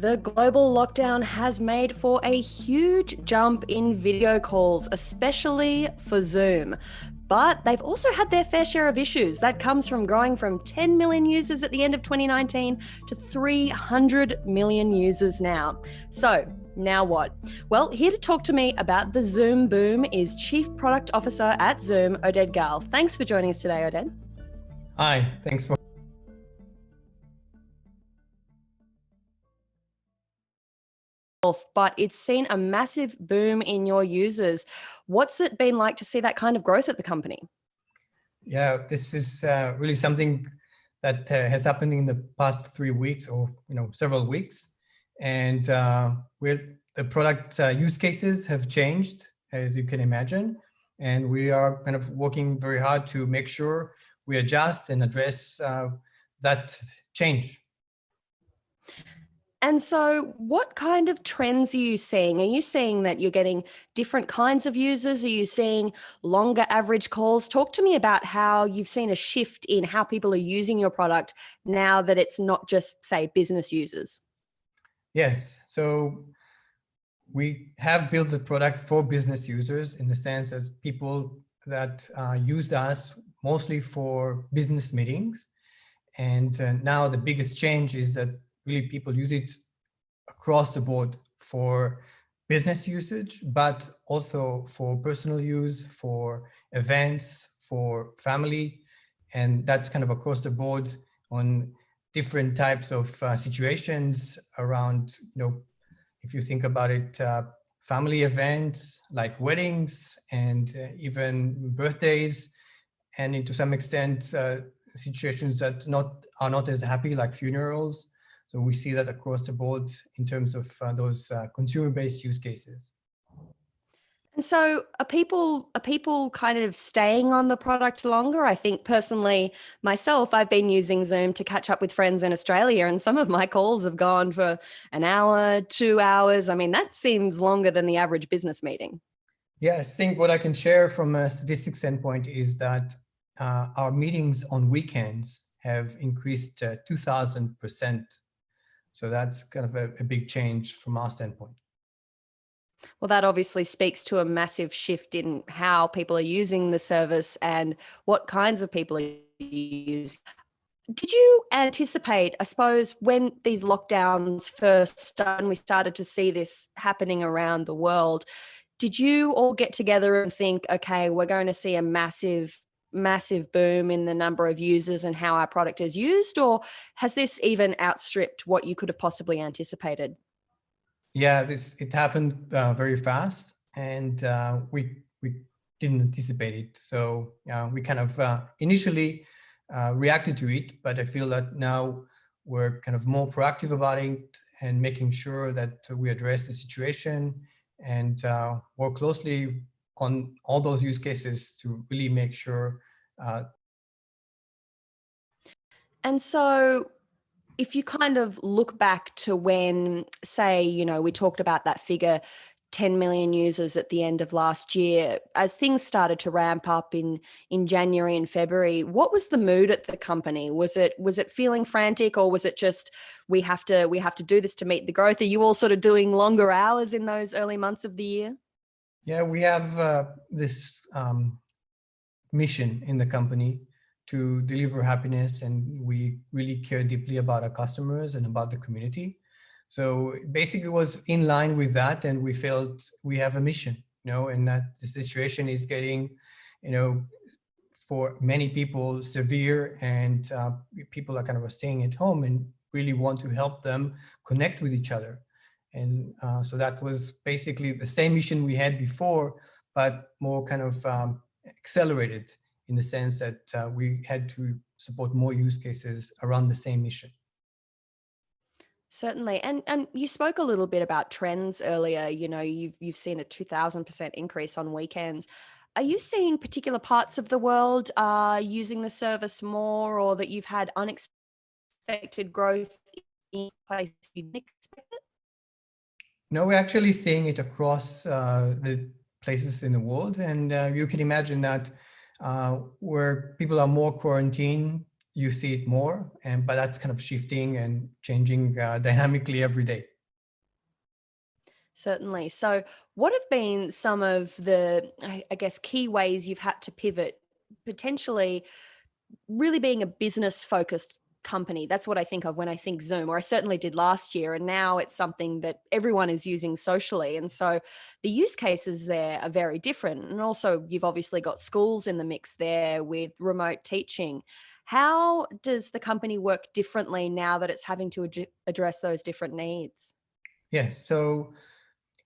The global lockdown has made for a huge jump in video calls, especially for Zoom. But they've also had their fair share of issues. That comes from growing from 10 million users at the end of 2019 to 300 million users now. So, now what? Well, here to talk to me about the Zoom boom is Chief Product Officer at Zoom, Oded Gal. Thanks for joining us today, Oded. Hi, thanks for but it's seen a massive boom in your users. What's it been like to see that kind of growth at the company? Yeah, this is really something that has happened in the past 3 weeks or several weeks, and the product use cases have changed, as you can imagine, and we are kind of working very hard to make sure we adjust and address that change. And so what kind of trends are you seeing? Are you seeing that you're getting different kinds of users? Are you seeing longer average calls? Talk to me about how you've seen a shift in how people are using your product now that it's not just, say, business users. Yes, so we have built the product for business users in the sense that people that used us mostly for business meetings. And now the biggest change is that really people use it across the board for business usage, but also for personal use, for events, for family. And that's kind of across the board on different types of situations around, if you think about it, family events like weddings and even birthdays, and to some extent, situations that are not as happy, like funerals. So we see that across the board in terms of those consumer-based use cases. And so are people kind of staying on the product longer? I think personally, myself, I've been using Zoom to catch up with friends in Australia, and some of my calls have gone for an hour, 2 hours. I mean, that seems longer than the average business meeting. Yeah, I think what I can share from a statistics standpoint is that our meetings on weekends have increased 2,000%. So that's kind of a big change from our standpoint. Well, that obviously speaks to a massive shift in how people are using the service and what kinds of people are using. Did you anticipate, I suppose, when these lockdowns first started and we started to see this happening around the world, did you all get together and think, okay, we're going to see a massive boom in the number of users and how our product is used? Or has this even outstripped what you could have possibly anticipated? Yeah, it happened very fast, and we didn't anticipate it. So we kind of initially reacted to it, but I feel that now we're kind of more proactive about it and making sure that we address the situation and work closely on all those use cases to really make sure. And so if you kind of look back to when, say, we talked about that figure, 10 million users at the end of last year, as things started to ramp up in January and February, what was the mood at the company? Was it feeling frantic, or was it just we have to do this to meet the growth? Are you all sort of doing longer hours in those early months of the year? Yeah, we have this mission in the company to deliver happiness, and we really care deeply about our customers and about the community. So basically it was in line with that, and we felt we have a mission, and that the situation is getting, for many people severe, and people are kind of staying at home and really want to help them connect with each other. And so that was basically the same mission we had before, but more kind of accelerated, in the sense that we had to support more use cases around the same mission. Certainly. And you spoke a little bit about trends earlier. You've seen a 2,000% increase on weekends. Are you seeing particular parts of the world using the service more, or that you've had unexpected growth in places you didn't expect it? No, we're actually seeing it across the places in the world. And you can imagine that where people are more quarantined, you see it more, but that's kind of shifting and changing dynamically every day. Certainly. So, what have been some of the, I guess, key ways you've had to pivot, potentially really being a business focused company? That's what I think of when I think Zoom, or I certainly did last year. And now it's something that everyone is using socially. And so the use cases there are very different. And also, you've obviously got schools in the mix there with remote teaching. How does the company work differently now that it's having to address those different needs? Yes. So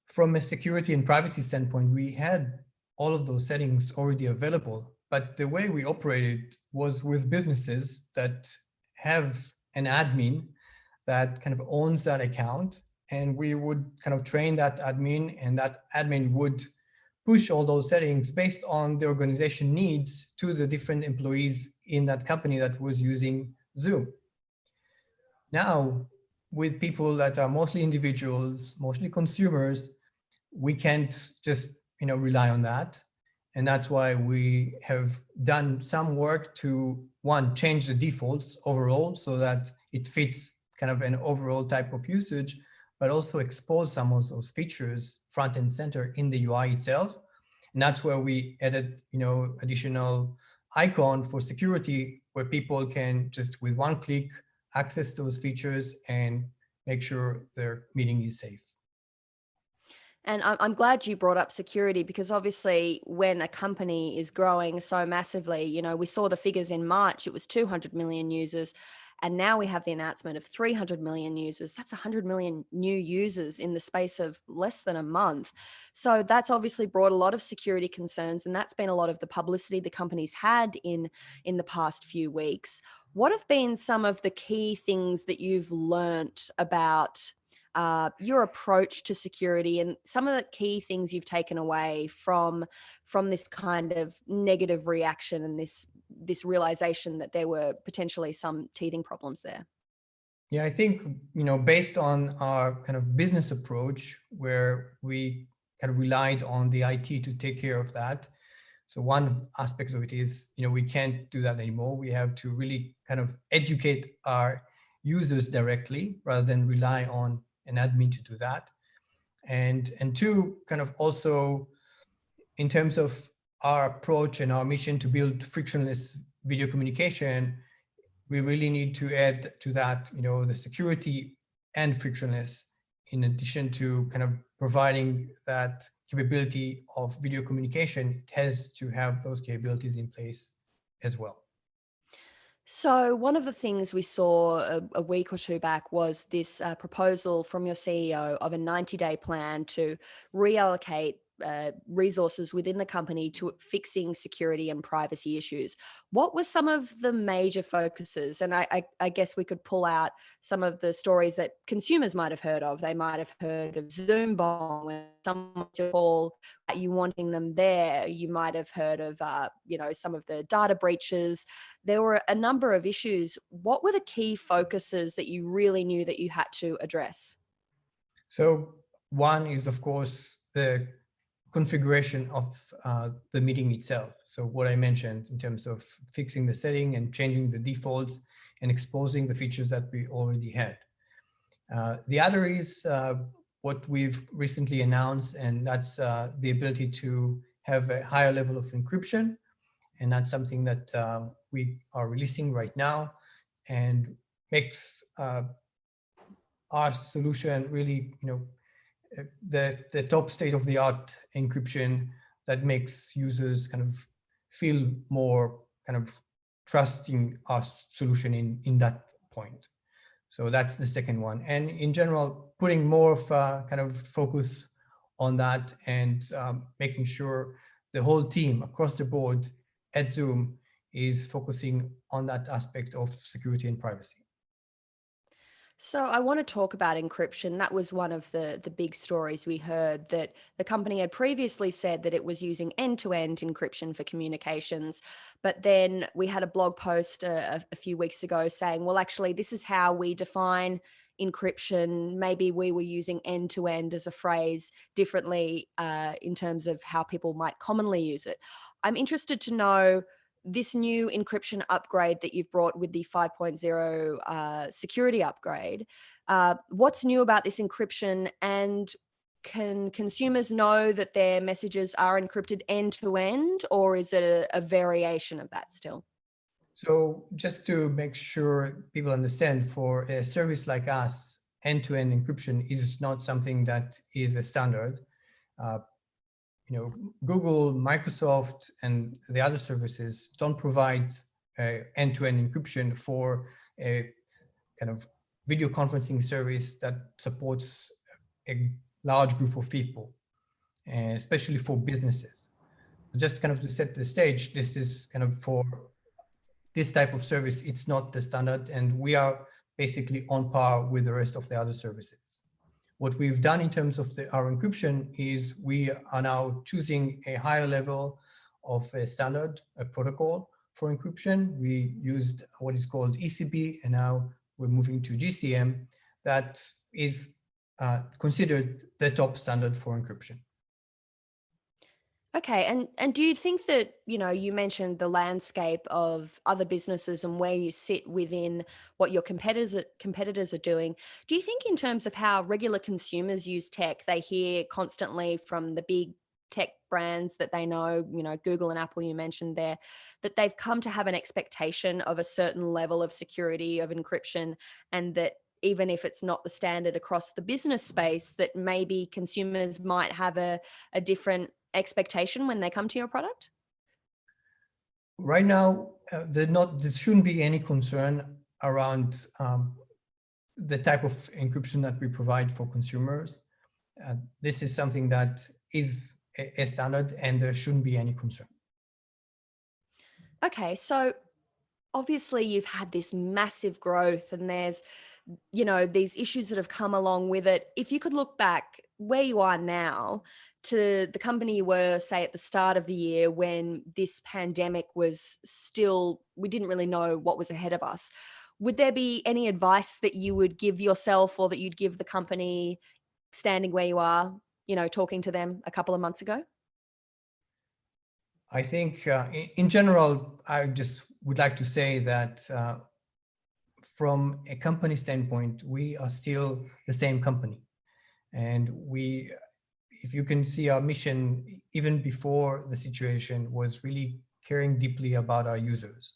from a security and privacy standpoint, we had all of those settings already available, but the way we operated was with businesses that have an admin that kind of owns that account, and we would kind of train that admin, and that admin would push all those settings based on the organization needs to the different employees in that company that was using Zoom. Now, with people that are mostly individuals, mostly consumers, we can't just rely on that. And that's why we have done some work to, one, change the defaults overall so that it fits kind of an overall type of usage, but also expose some of those features front and center in the UI itself. And that's where we added additional icon for security, where people can just with one click access those features and make sure their meeting is safe. And I'm glad you brought up security, because obviously when a company is growing so massively, we saw the figures in March, it was 200 million users. And now we have the announcement of 300 million users. That's 100 million new users in the space of less than a month. So that's obviously brought a lot of security concerns. And that's been a lot of the publicity the company's had in the past few weeks. What have been some of the key things that you've learnt about your approach to security, and some of the key things you've taken away from this kind of negative reaction and this realization that there were potentially some teething problems there? Yeah, I think, based on our kind of business approach, where we kind of relied on the IT to take care of that. So one aspect of it is, we can't do that anymore. We have to really kind of educate our users directly rather than rely on an admin to do that. And two, kind of also in terms of our approach and our mission to build frictionless video communication, we really need to add to that, the security and frictionless, in addition to kind of providing that capability of video communication. It has to have those capabilities in place as well. So, one of the things we saw a week or two back was this proposal from your CEO of a 90-day plan to reallocate resources within the company to fixing security and privacy issues. What were some of the major focuses? And I guess we could pull out some of the stories that consumers might have heard of. They might have heard of Zoom bomb, when someone to call you wanting them there. You might have heard of, some of the data breaches. There were a number of issues. What were the key focuses that you really knew that you had to address? So one is, of course, the configuration of the meeting itself. So what I mentioned in terms of fixing the setting and changing the defaults and exposing the features that we already had. The other is what we've recently announced, and that's the ability to have a higher level of encryption. And that's something that we are releasing right now, and makes our solution really, the top state of the art encryption that makes users kind of feel more kind of trusting our solution in that point. So that's the second one. And in general, putting more of a kind of focus on that, and making sure the whole team across the board at Zoom is focusing on that aspect of security and privacy. So I want to talk about encryption. That was one of the big stories we heard, that the company had previously said that it was using end-to-end encryption for communications. But then we had a blog post a few weeks ago saying, well, actually, this is how we define encryption. Maybe we were using end-to-end as a phrase differently in terms of how people might commonly use it. I'm interested to know this new encryption upgrade that you've brought with the 5.0 security upgrade. What's new about this encryption, and can consumers know that their messages are encrypted end to end, or is it a variation of that still? So just to make sure people understand, for a service like us, end-to-end encryption is not something that is a standard. Uh, Google, Microsoft, and the other services don't provide end-to-end encryption for a kind of video conferencing service that supports a large group of people, especially for businesses. Just kind of to set the stage, this is kind of for this type of service, it's not the standard, and we are basically on par with the rest of the other services. What we've done in terms of our encryption is we are now choosing a higher level of a standard, a protocol for encryption. We used what is called ECB, and now we're moving to GCM. That is considered the top standard for encryption. Okay, and do you think that, you mentioned the landscape of other businesses and where you sit within what your competitors are doing? Do you think in terms of how regular consumers use tech, they hear constantly from the big tech brands that they know, Google and Apple you mentioned there, that they've come to have an expectation of a certain level of security, of encryption, and that even if it's not the standard across the business space, that maybe consumers might have a different expectation when they come to your product? Right now, there shouldn't be any concern around the type of encryption that we provide for consumers. This is something that is a standard, and there shouldn't be any concern. Okay, so obviously you've had this massive growth and there's these issues that have come along with it. If you could look back where you are now to the company you were, say, at the start of the year when this pandemic was still, we didn't really know what was ahead of us, would there be any advice that you would give yourself or that you'd give the company standing where you are, talking to them a couple of months ago? I think in general, I just would like to say that from a company standpoint, we are still the same company. And if you can see, our mission, even before the situation, was really caring deeply about our users.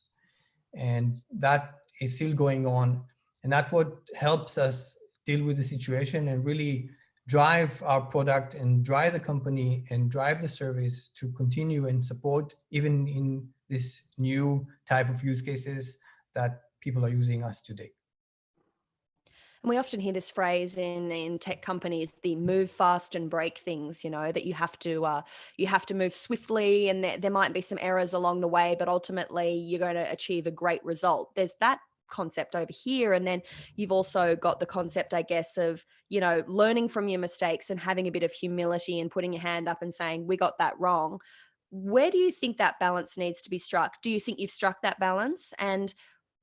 And that is still going on. And that's what helps us deal with the situation and really drive our product and drive the company and drive the service to continue and support even in this new type of use cases that people are using us today. And we often hear this phrase in tech companies, the move fast and break things, that you have to move swiftly, and there might be some errors along the way, but ultimately you're going to achieve a great result. There's that concept over here. And then you've also got the concept, I guess, of, learning from your mistakes and having a bit of humility and putting your hand up and saying, we got that wrong. Where do you think that balance needs to be struck? Do you think you've struck that balance? And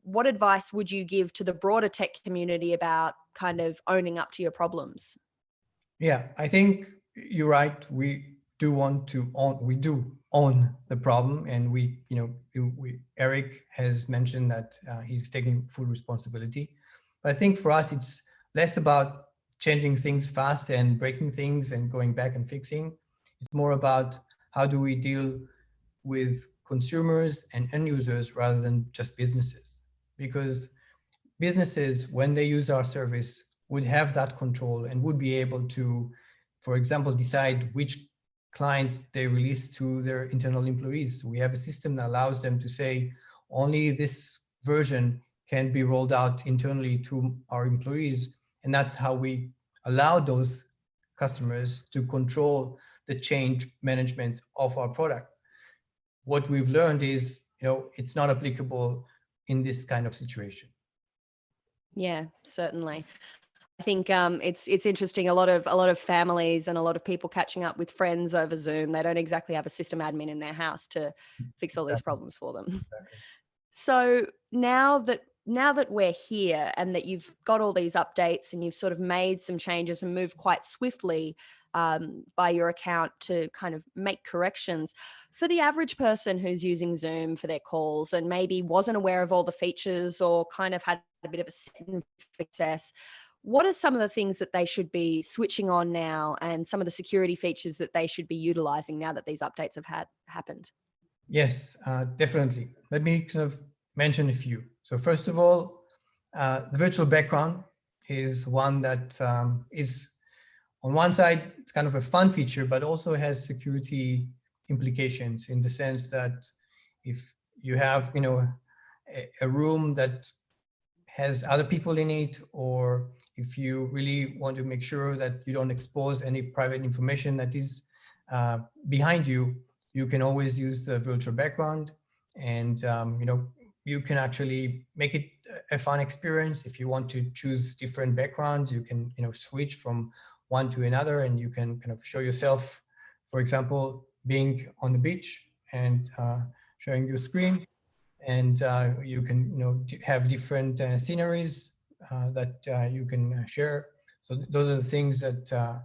what advice would you give to the broader tech community about kind of owning up to your problems? Yeah, I think you're right. We do own the problem, and Eric has mentioned that he's taking full responsibility. But I think for us, it's less about changing things fast and breaking things and going back and fixing. It's more about how do we deal with consumers and end users rather than just businesses. Because businesses, when they use our service, would have that control and would be able to, for example, decide which client they release to their internal employees. We have a system that allows them to say, only this version can be rolled out internally to our employees. And that's how we allow those customers to control the change management of our product. What we've learned is, it's not applicable in this kind of situation. Yeah, certainly. I think it's interesting. A lot of families and a lot of people catching up with friends over Zoom. They don't exactly have a system admin in their house to fix all these problems for them. Exactly. So now that we're here and that you've got all these updates and you've sort of made some changes and moved quite swiftly by your account to kind of make corrections, for the average person who's using Zoom for their calls and maybe wasn't aware of all the features or kind of had a bit of a set in success, what are some of the things that they should be switching on now, and some of the security features that they should be utilizing now that these updates have happened? Yes, definitely. Let me kind of mention a few. So first of all, the virtual background is one that is, on one side, it's kind of a fun feature, but also has security implications in the sense that if you have, a room that has other people in it, or if you really want to make sure that you don't expose any private information that is behind you, you can always use the virtual background, and you can actually make it a fun experience. If you want to choose different backgrounds, you can switch from one to another, and you can kind of show yourself, for example, being on the beach and showing your screen, and you can have different sceneries that you can share. So those are the things that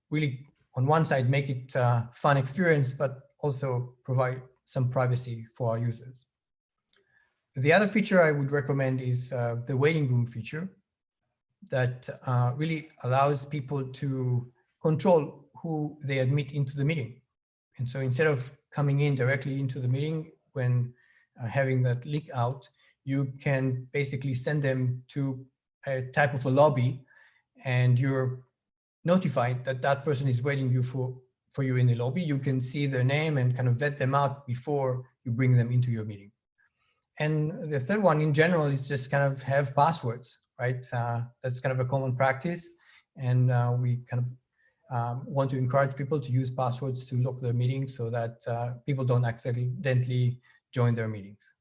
really, on one side, make it a fun experience, but also provide some privacy for our users. The other feature I would recommend is the waiting room feature that really allows people to control who they admit into the meeting. And so instead of coming in directly into the meeting when having that leak out, you can basically send them to a type of a lobby, and you're notified that that person is waiting for you in the lobby. You can see their name and kind of vet them out before you bring them into your meeting. And the third one in general is just kind of have passwords, right? That's kind of a common practice. And we kind of want to encourage people to use passwords to lock their meetings so that people don't accidentally join their meetings.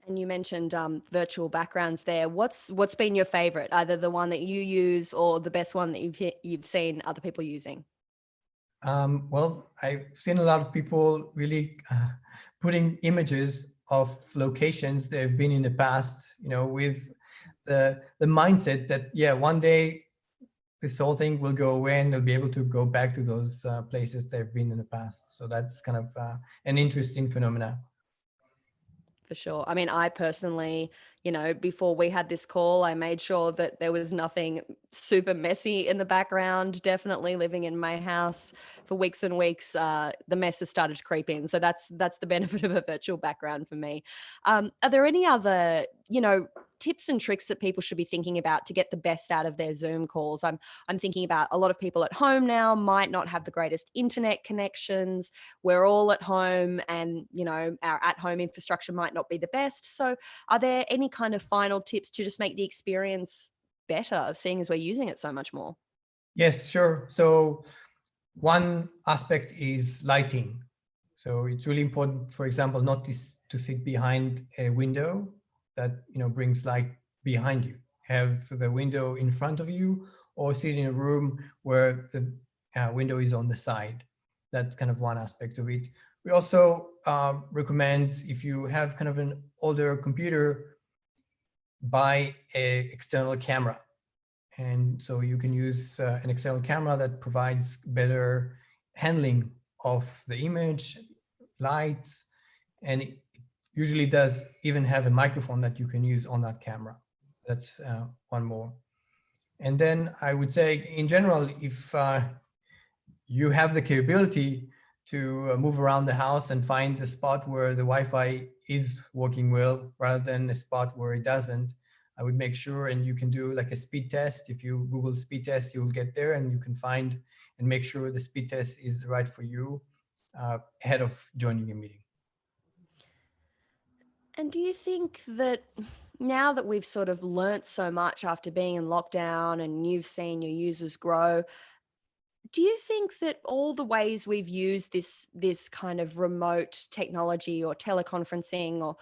And you mentioned virtual backgrounds there. What's been your favorite, either the one that you use or the best one that you've seen other people using? Well, I've seen a lot of people really putting images of locations they've been in the past, with the mindset that, yeah, one day this whole thing will go away and they'll be able to go back to those places they've been in the past. So that's kind of an interesting phenomena. For sure. I mean, I personally, before we had this call, I made sure that there was nothing super messy in the background. Definitely living in my house for weeks and weeks, the mess has started to creep in. So that's the benefit of a virtual background for me. Are there any other, tips and tricks that people should be thinking about to get the best out of their Zoom calls? I'm thinking about a lot of people at home now might not have the greatest internet connections. We're all at home, and our at-home infrastructure might not be the best. So are there any kind of final tips to just make the experience better, seeing as we're using it so much more? Yes, sure. So one aspect is lighting. So it's really important, for example, not to sit behind a window that brings light behind you. Have the window in front of you, or sit in a room where the window is on the side. That's kind of one aspect of it. We also recommend, if you have kind of an older computer, buy an external camera. And so you can use an external camera that provides better handling of the image, lights, and it usually does even have a microphone that you can use on that camera. That's one more. And then I would say, in general, if you have the capability to move around the house and find the spot where the Wi-Fi is working well rather than a spot where it doesn't, I would make sure, and you can do like a speed test. If you Google speed test, you will get there, and you can find and make sure the speed test is right for you ahead of joining a meeting. And do you think that now that we've sort of learnt so much after being in lockdown and you've seen your users grow, do you think that all the ways we've used this kind of remote technology or teleconferencing, or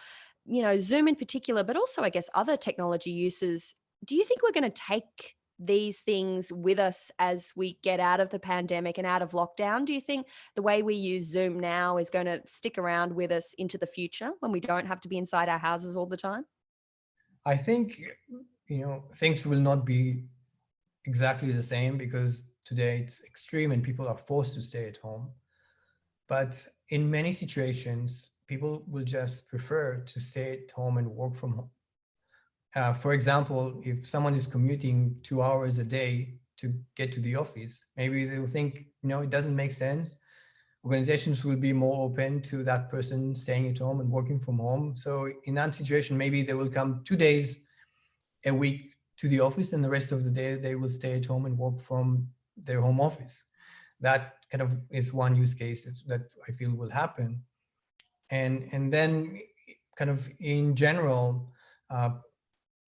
Zoom in particular, but also I guess other technology uses, do you think we're going to take these things with us as we get out of the pandemic and out of lockdown? Do you think the way we use Zoom now is going to stick around with us into the future when we don't have to be inside our houses all the time? I think things will not be exactly the same, because today it's extreme and people are forced to stay at home. But in many situations, people will just prefer to stay at home and work from home. For example, if someone is commuting 2 hours a day to get to the office, maybe they'll think, it doesn't make sense. Organizations will be more open to that person staying at home and working from home. So in that situation, maybe they will come 2 days a week to the office, and the rest of the day they will stay at home and work from their home office. That kind of is one use case that I feel will happen. And then kind of in general,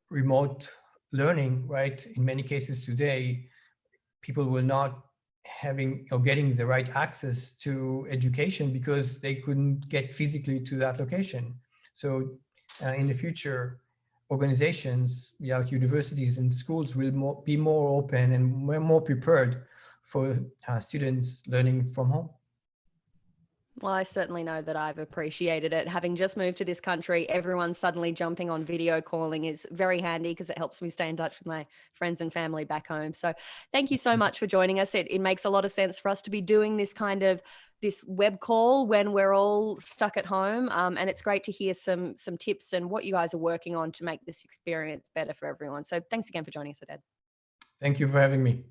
remote learning, right? In many cases today, people will not having or getting the right access to education because they couldn't get physically to that location. So in the future, organizations, like universities and schools, will be more open and more prepared for students learning from home. Well, I certainly know that I've appreciated it. Having just moved to this country, everyone suddenly jumping on video calling is very handy because it helps me stay in touch with my friends and family back home. So thank you so much for joining us. It makes a lot of sense for us to be doing this web call when we're all stuck at home. And it's great to hear some tips and what you guys are working on to make this experience better for everyone. So thanks again for joining us, Aded. Thank you for having me.